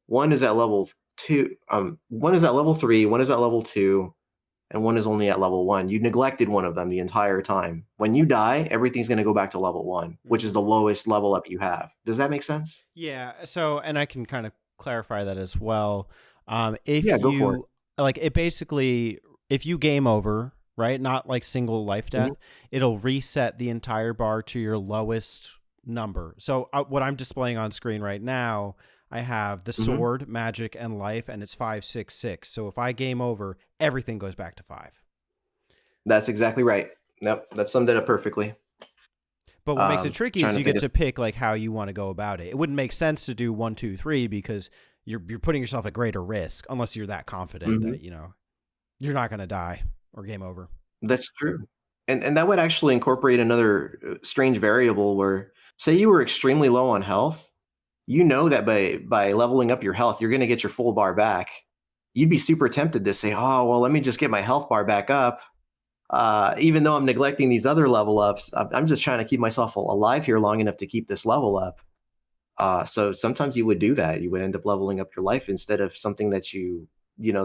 one is at level 2, one is at level 3, one is at level 2, and one is only at level 1. You neglected one of them the entire time. When you die, everything's going to go back to level 1, which is the lowest level up you have. Does that make sense? Yeah. So, and I can kind of clarify that as well. Yeah, If go for it. you like it, basically, if you game over, right, not like single life Mhm, death, it'll reset the entire bar to your lowest number. So, what I'm displaying on screen right now, I have the mhm. sword, magic, and life, and it's 566. So, if I game over, everything goes back to 5. That's exactly right. Yep, that summed it up perfectly. But what makes it tricky Trying is to you think get of. to pick like how you want to go about it. It wouldn't make sense to do 1, 2, 3 because you're putting yourself at greater risk unless you're that confident Mhm. that you're not going to die or game over. That's true. And that would actually incorporate another strange variable where, say you were extremely low on health, that by leveling up your health, you're going to get your full bar back. You'd be super tempted to say, "Oh, well, let me just get my health bar back up." Even though I'm neglecting these other level ups, I'm just trying to keep myself alive here long enough to keep this level up. So sometimes you would do that. You would end up leveling up your life instead of something that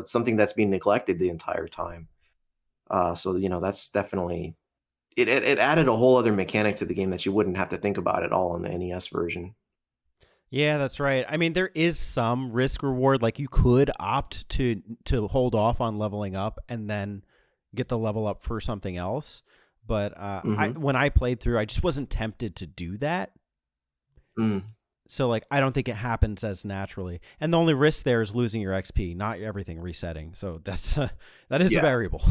something that's being neglected the entire time. So that's definitely it added a whole other mechanic to the game that you wouldn't have to think about at all in the NES version. Yeah, that's right. I mean, there is some risk reward. Like you could opt to hold off on leveling up and then get the level up for something else. But I Hmm. when I played through, I just wasn't tempted to do that. Mm. So like I don't think it happens as naturally. And the only risk there is losing your XP, not everything resetting. So that's that is a Yeah, variable.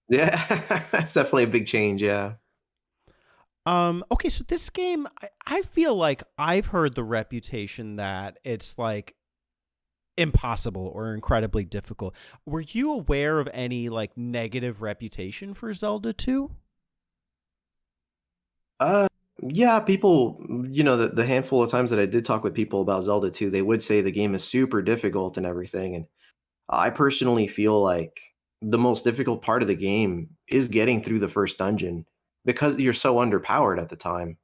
yeah, that's definitely a big change. Yeah. Okay, so this game I feel like I've heard the reputation that it's like impossible or incredibly difficult. Were you aware of any like negative reputation for Zelda 2? Uh, yeah, people, the handful of times that I did talk with people about Zelda 2, they would say the game is super difficult and everything. And I personally feel like the most difficult part of the game is getting through the first dungeon because you're so underpowered at the time.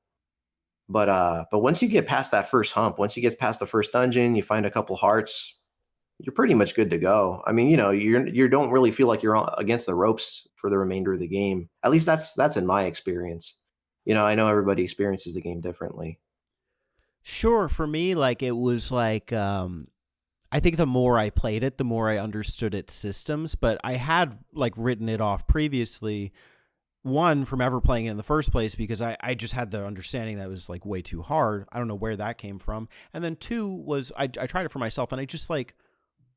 But once you get past that first hump, once you get past the first dungeon, you find a couple hearts, you're pretty much good to go. I mean, you don't really feel like you're against the ropes for the remainder of the game. At least that's in my experience. I know everybody experiences the game differently. Sure, for me like it was like I think the more I played it, the more I understood its systems, but I had like written it off previously. One, from ever playing it in the first place, because I just had the understanding that it was like way too hard. I don't know where that came from. And then two was I tried it for myself and I just like,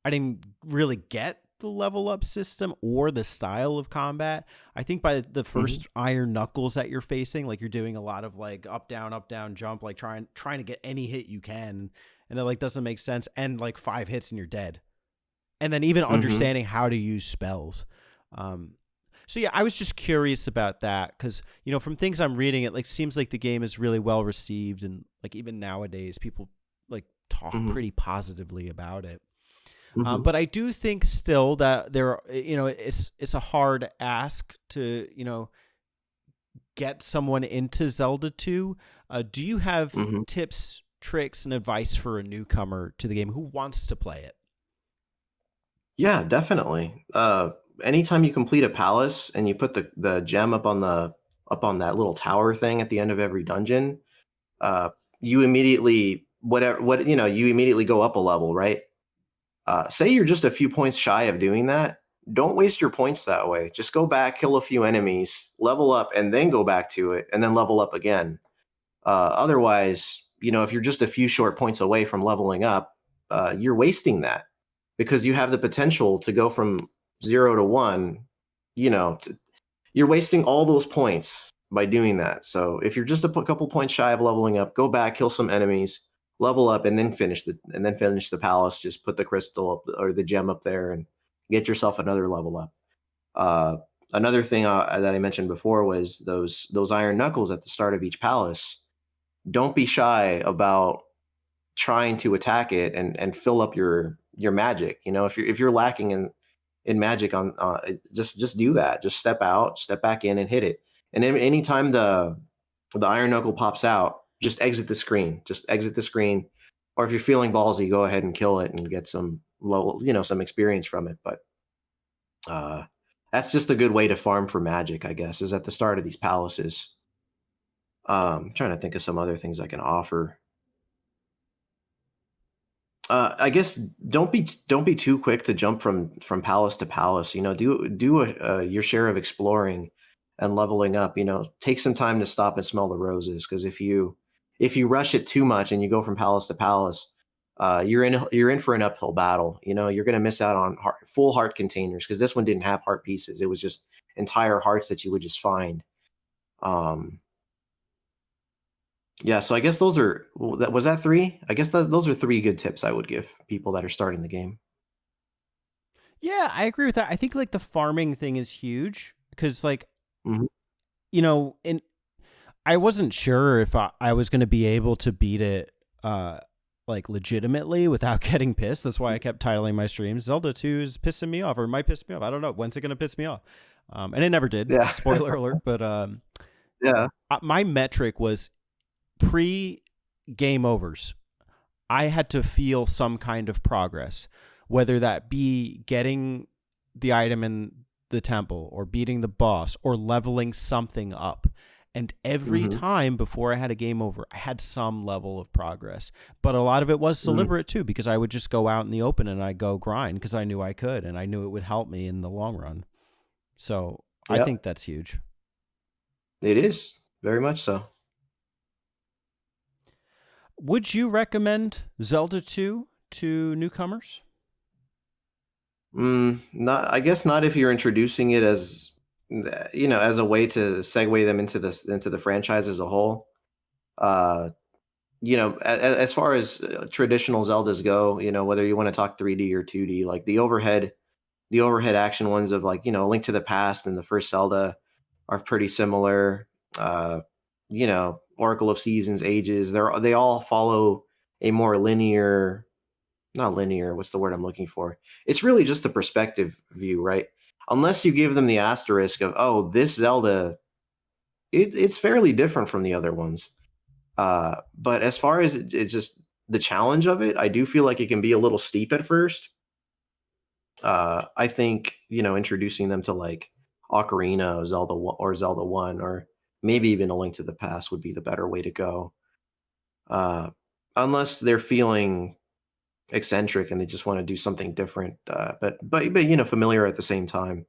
I didn't really get the level up system or the style of combat. I think by the Hmm. first iron knuckles that you're facing, like you're doing a lot of like up down, jump, like trying to get any hit you can, and it like doesn't make sense. And like 5 hits and you're dead. And then even Hmm. understanding how to use spells. Um, so yeah, I was just curious about that because from things I'm reading, it like seems like the game is really well received, and like even nowadays, people like talk Hmm. pretty positively about it. Hmm. But I do think still that it's a hard ask to get someone into Zelda 2. Do you have Hmm. tips, tricks, and advice for a newcomer to the game who wants to play it? Yeah, definitely. Anytime you complete a palace and you put the gem up on that little tower thing at the end of every dungeon, uh, you immediately whatever what you immediately go up a level, right? Say you're just a few points shy of doing that. Don't waste your points that way. Just go back, kill a few enemies, level up, and then go back to it, and then level up again. Otherwise, if you're just a few short points away from leveling up, you're wasting that because you have the potential to go from 0 to 1. You know, you're wasting all those points by doing that. So if you're just a couple points shy of leveling up, go back, kill some enemies, level up, and then finish the palace. Just put the crystal up or the gem up there and get yourself another level up. Uh, Another thing that I mentioned before was those iron knuckles at the start of each palace. Don't be shy about trying to attack it and fill up your magic. You know, if you're lacking in magic on just do that. Just step out, step back in, and hit it. And anytime the iron knuckle pops out, just exit the screen. Just exit the screen. Or if you're feeling ballsy, go ahead and kill it and get some some experience from it. But uh, that's just a good way to farm for magic, I guess, is at the start of these palaces. Trying to think of some other things I can offer. I guess don't be too quick to jump from palace to palace. You know, do your share of exploring and leveling up. You know, take some time to stop and smell the roses, because if you rush it too much and you go from palace to palace, you're in for an uphill battle. You know, you're going to miss out on full heart containers, because this one didn't have heart pieces. It was just entire hearts that you would just find. Um, Yeah, so I guess those are was that 3? I guess those are 3 good tips I would give people that are starting the game. Yeah, I agree with that. I think like the farming thing is huge because like, Mhm. and I wasn't sure if I was going to be able to beat it like legitimately without getting pissed. That's why I kept titling my streams. Zelda 2 is pissing me off, or might piss me off. I don't know. When's it going to piss me off? And it never did. Yeah. Spoiler alert. But Yeah. my metric was pre-game overs. I had to feel some kind of progress, whether that be getting the item in the temple or beating the boss or leveling something up. And every Mhm. time before I had a game over, I had some level of progress. But a lot of it was Mhm. deliberate too, because I would just go out in the open and I'd go grind because I knew I could and I knew it would help me in the long run. So I Yep. think that's huge. It is. Very much so. Would you recommend Zelda 2 to newcomers? Not I guess not if you're introducing it as as a way to segue them into the franchise as a whole. Uh, as far as traditional Zeldas go, whether you want to talk 3D or 2D, like the overhead action ones of like Link to the Past and the first Zelda are pretty similar. Oracle of Seasons, Ages, they all follow a more linear, not linear, what's the word I'm looking for? It's really just a perspective view, right? Unless you give them the asterisk of, oh, this Zelda, it's fairly different from the other ones. But as far as it's just the challenge of it, I do feel like it can be a little steep at first. I think introducing them to like Ocarina or Zelda 1, or maybe even A Link to the Past would be the better way to go. Uh, Unless they're feeling eccentric and they just want to do something different, but familiar at the same time,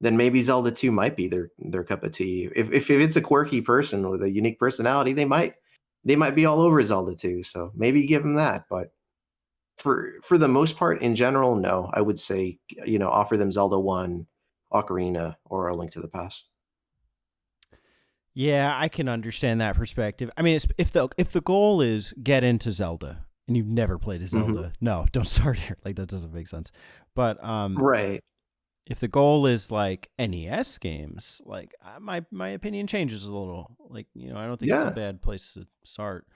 then maybe Zelda 2 might be their cup of tea. If it's a quirky person with a unique personality, they might be all over Zelda 2. So maybe give them that, but for the most part, in general, no. I would say, offer them Zelda 1, Ocarina, or A Link to the Past. Yeah, I can understand that perspective. I mean, if the goal is get into Zelda and you've never played a Mhm. Zelda, no, don't start here. Like that doesn't make sense. But Right. if the goal is like NES games, like my opinion changes a little. Like I don't think it's a Yeah, bad place to start.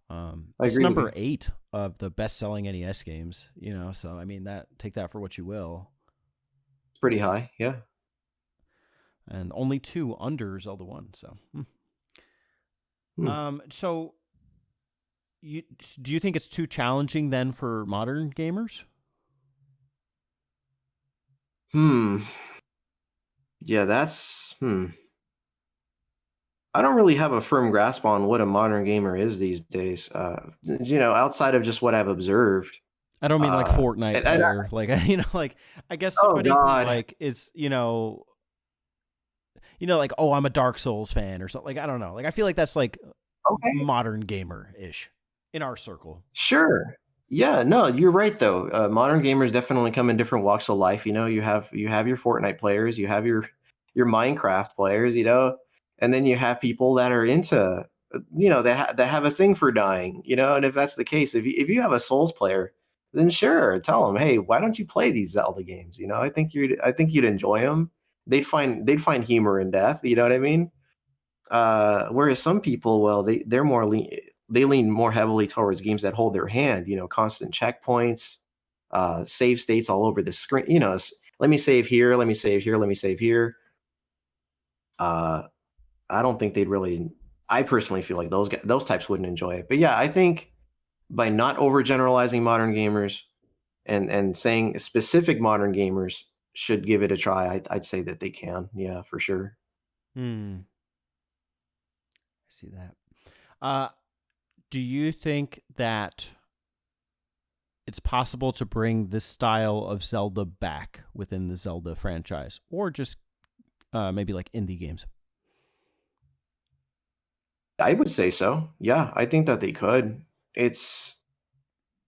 I It's agree with number you. 8 of the best-selling NES games. So I mean that take that for what you will. It's pretty high. Yeah. And only 2 under Zelda 1. So, Hmm. so you do you think it's too challenging then for modern gamers? Hmm. Yeah, I don't really have a firm grasp on what a modern gamer is these days. Outside of just what I've observed. I don't mean like Uh, Fortnite and player, like like I guess oh somebody who God. like is like oh I'm a Dark Souls fan or something. Like I don't know. Like I feel like that's like Okay. modern gamer ish in our circle. Sure. Yeah, no, you're right though. Modern gamers definitely come in different walks of life. You have your Fortnite players, you have your Minecraft players, and then you have people that are into, that have a thing for dying, and if that's the case, if you have a Souls player, then sure, tell them, hey, why don't you play these Zelda games? I think you'd enjoy them. They'd find humor in death. You know what I mean? Whereas some people, well, they lean more heavily towards games that hold their hand. Constant checkpoints, save states all over the screen. Let me save here, let me save here, let me save here. Uh, I don't think they'd really. I personally feel like those types wouldn't enjoy it. But yeah, I think by not overgeneralizing modern gamers and saying specific modern gamers should give it a try, I'd say that they can. Yeah, for sure. I see that. Do you think that it's possible to bring this style of Zelda back within the Zelda franchise, or just maybe like indie games? I would say so. Yeah, I think that they could. It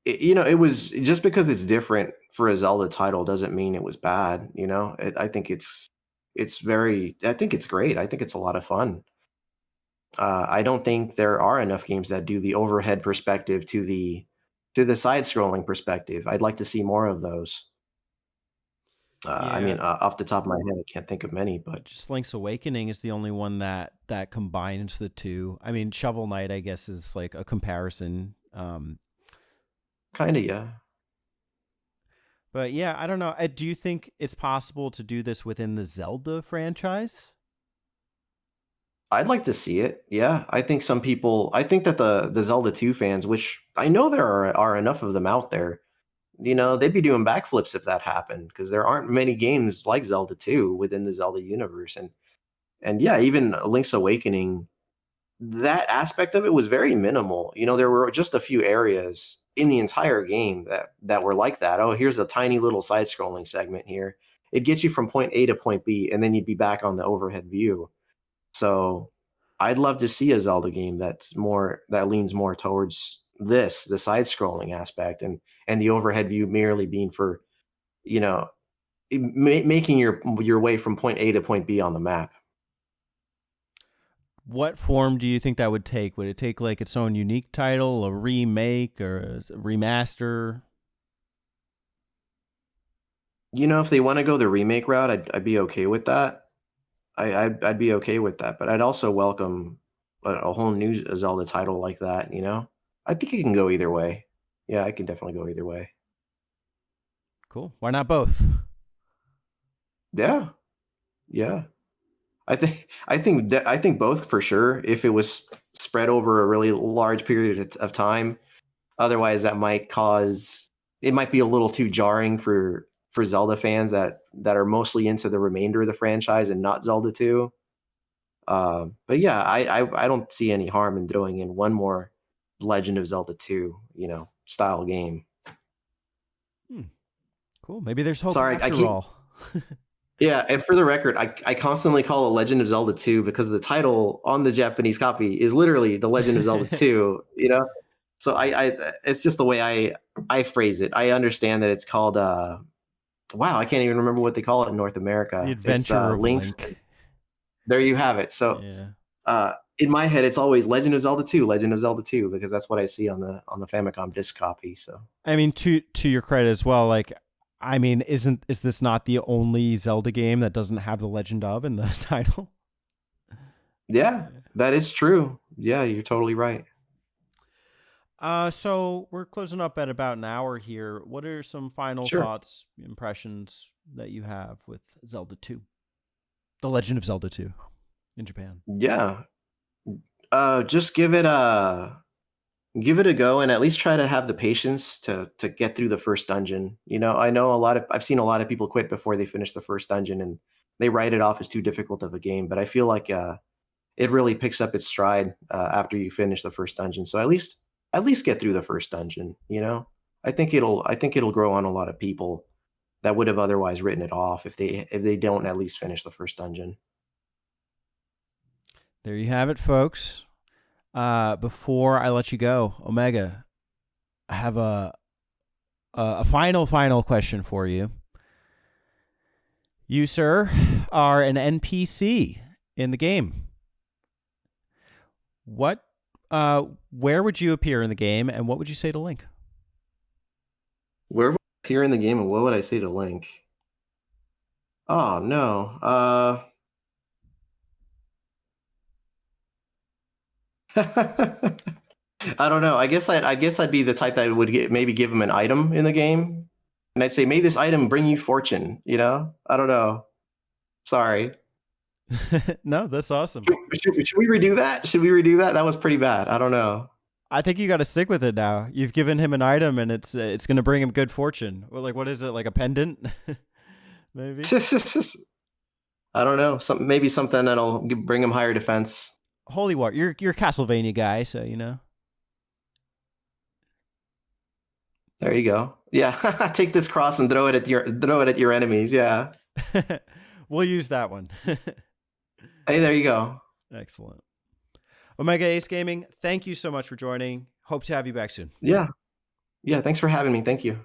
was just because it's different for a Zelda title doesn't mean it was bad. I think I think it's great. I think it's a lot of fun. I don't think there are enough games that do the overhead perspective to the side scrolling perspective. I'd like to see more of those. I Yeah, mean, off the top of my head, I can't think of many, but just Link's Awakening is the only one that combines the two. I mean, Shovel Knight, I guess, is like a comparison. kind of, yeah. But yeah, I don't know. Do you think it's possible to do this within the Zelda franchise? I'd like to see it. Yeah, I think I think that the Zelda 2 fans, which I know there are enough of them out there, they'd be doing backflips if that happened because there aren't many games like Zelda 2 within the Zelda universe. And yeah, even Link's Awakening, that aspect of it was very minimal. There were just a few areas in the entire game that were like that. Oh, here's a tiny little side scrolling segment here. It gets you from point A to point B, and then you'd be back on the overhead view. So I'd love to see a Zelda game that leans more towards the side scrolling aspect, and the overhead view merely being for, you know, making your way from point A to point B on the map. What form do you think that would take? Would it take like its own unique title, a remake, or a remaster? If they want to go the remake route, I'd be okay with that. I'd be okay with that, but I'd also welcome a whole new Zelda title like that. I think it can go either way. Yeah, I can definitely go either way. Cool. Why not both? Yeah, yeah. I think both for sure. If it was spread over a really large period of time, otherwise it might be a little too jarring for Zelda fans that are mostly into the remainder of the franchise and not Zelda 2. But yeah, I don't see any harm in throwing in one more Legend of Zelda 2, style game. Cool. Maybe there's hope Sorry, after all. yeah, and for the record, I constantly call it Legend of Zelda 2 because the title on the Japanese copy is literally The Legend of Zelda 2, So it's just the way I phrase it. I understand that it's called wow, I can't even remember what they call it in North America. The It's Adventure of Link's. Link. There you have it. So Yeah. in my head, it's always Legend of Zelda 2, Legend of Zelda 2, because that's what I see on the Famicom Disk copy. So I mean, to your credit as well, like, I mean, is this not the only Zelda game that doesn't have the Legend of in the title? yeah, that is true. Yeah, you're totally right. So we're closing up at about an hour here. What are some final Sure. thoughts, impressions that you have with Zelda 2? The Legend of Zelda 2 in Japan. Yeah. Just give it a go and at least try to have the patience to get through the first dungeon. I know I've seen a lot of people quit before they finish the first dungeon and they write it off as too difficult of a game, but I feel like it really picks up its stride after you finish the first dungeon. So at least get through the first dungeon, I think it'll grow on a lot of people that would have otherwise written it off if they don't at least finish the first dungeon. There you have it, folks. Before I let you go, Omega, I have a final question for you. You, sir, are an NPC in the game. Where would you appear in the game, and what would you say to Link? Where would I appear in the game, and what would I say to Link? Oh no. I don't know. I guess I'd be the type that would maybe give him an item in the game, and I'd say, "May this item bring you fortune." You know? I don't know. Sorry. No, that's awesome. Should we redo that? Should we redo that? That was pretty bad. I don't know. I think you got to stick with it now. You've given him an item, and it's going to bring him good fortune. Well, like, what is it? Like a pendant? Maybe. I don't know. Maybe something that'll bring him higher defense. Holy War. You're a Castlevania guy, so you know. There you go. Yeah, take this cross and throw it at your enemies. Yeah. We'll use that one. Hey, there you go. Excellent. OmegaAceGaming, thank you so much for joining. Hope to have you back soon. Yeah. Yeah, thanks for having me. Thank you.